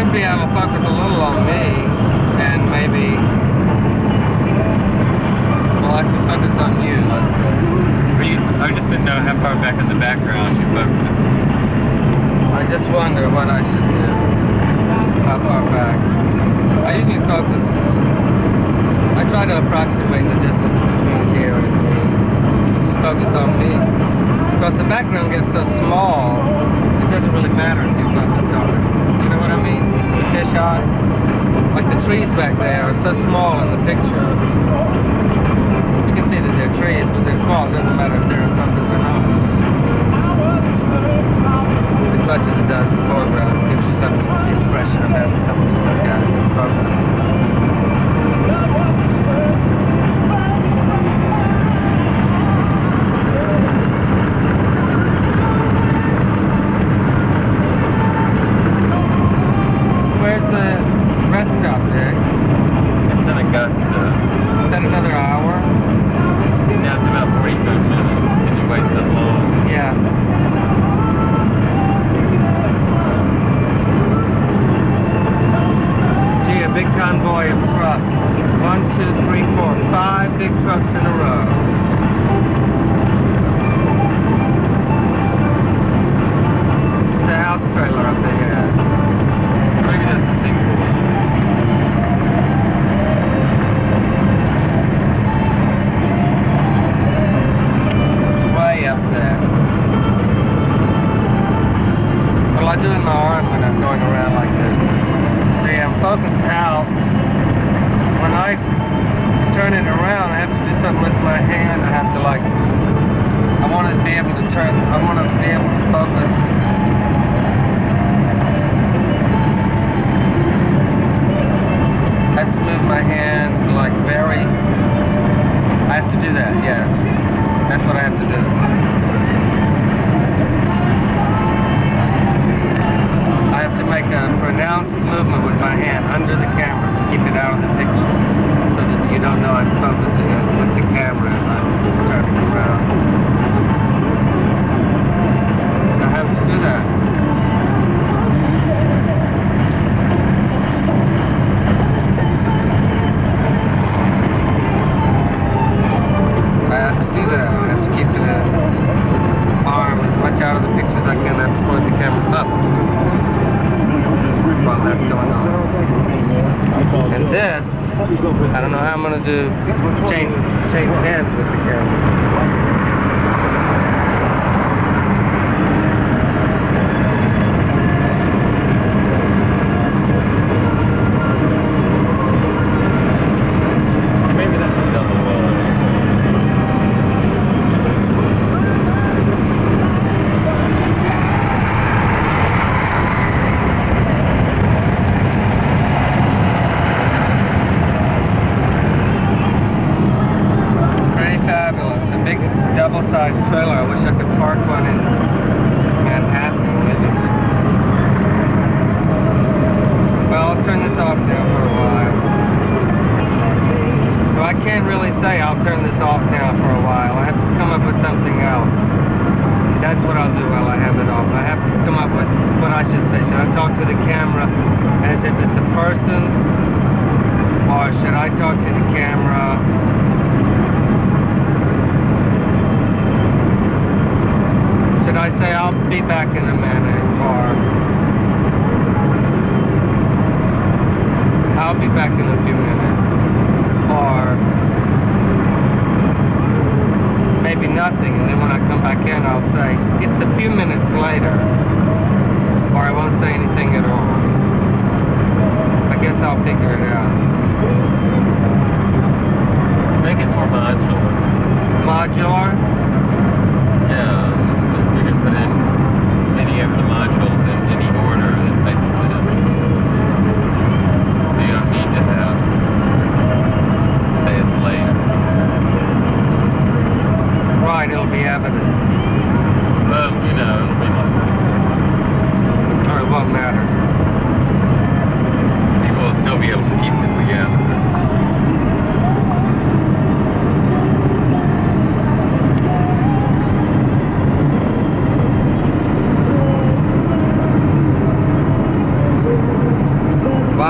hopefully it'll focus a little on me, and maybe, well, I can focus on you, let's see. I just didn't know how far back in the background you focused. I just wonder what I should do. How far back? I usually focus, I try to approximate the distance between here and me. Focus on me. Because the background gets so small, it doesn't really matter if you focused on it. You know what I mean? The fish eye. Like the trees back there are so small in the picture. You can see that they're trees, but they're small. It doesn't matter if they're in focus or not. As much as it does the foreground. It gives you something, the impression of having something to look at in focus. Where's the rest stop, Jake? It's in Augusta. Is that another hour? Yeah, it's about 45 minutes. Can you wait that long? Yeah. Gee, a big convoy of trucks. 1, 2, 3, 4, 5 big trucks in a row. It's a house trailer up ahead. Maybe that's a single one. It's way up there. Well, I do in my arm when I'm going around like this. See, I'm focused out. When I turn it around, I have to do something with my hand. I have to I want to be able to turn, I want to be able to focus. I have to move my hand I have to do that, yes. That's what I have to do. I have to make a pronounced movement with my hand under the camera to keep it out of the picture so that you don't know I'm focusing it with the camera as I'm turning around. I have to do that. Out of the picture as I can. I have to point the camera up while that's going on. And this, I don't know how I'm going to do change hands with the camera. Double-sized trailer. I wish I could park one in Manhattan, maybe. Well, I'll turn this off now for a while. Well, I can't really say I'll turn this off now for a while. I have to come up with something else. That's what I'll do while I have it off. I have to come up with what I should say. Should I talk to the camera as if it's a person? Or should I talk to the camera should I say I'll be back in a minute, or I'll be back in a few minutes, or maybe nothing, and then when I come back in I'll say it's a few minutes later, or I won't say anything at all. I guess I'll figure it out. Make it more modular. Modular? Yeah. You can put in any of the modules in any order that makes sense. So you don't need to have, say it's later. Right, it'll be evident. Well, you know, it'll be like... Or it won't matter. People will still be able to piece it together.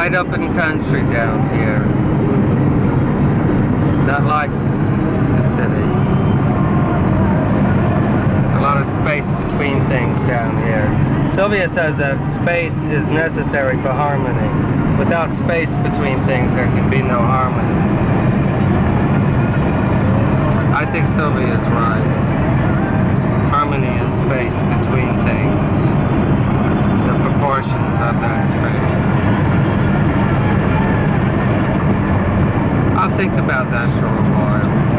wide open country down here. Not like the city. A lot of space between things down here. Sylvia says that space is necessary for harmony. Without space between things, there can be no harmony. I think Sylvia is right. Harmony is space between things. The proportions of that space. I'll think about that for a while.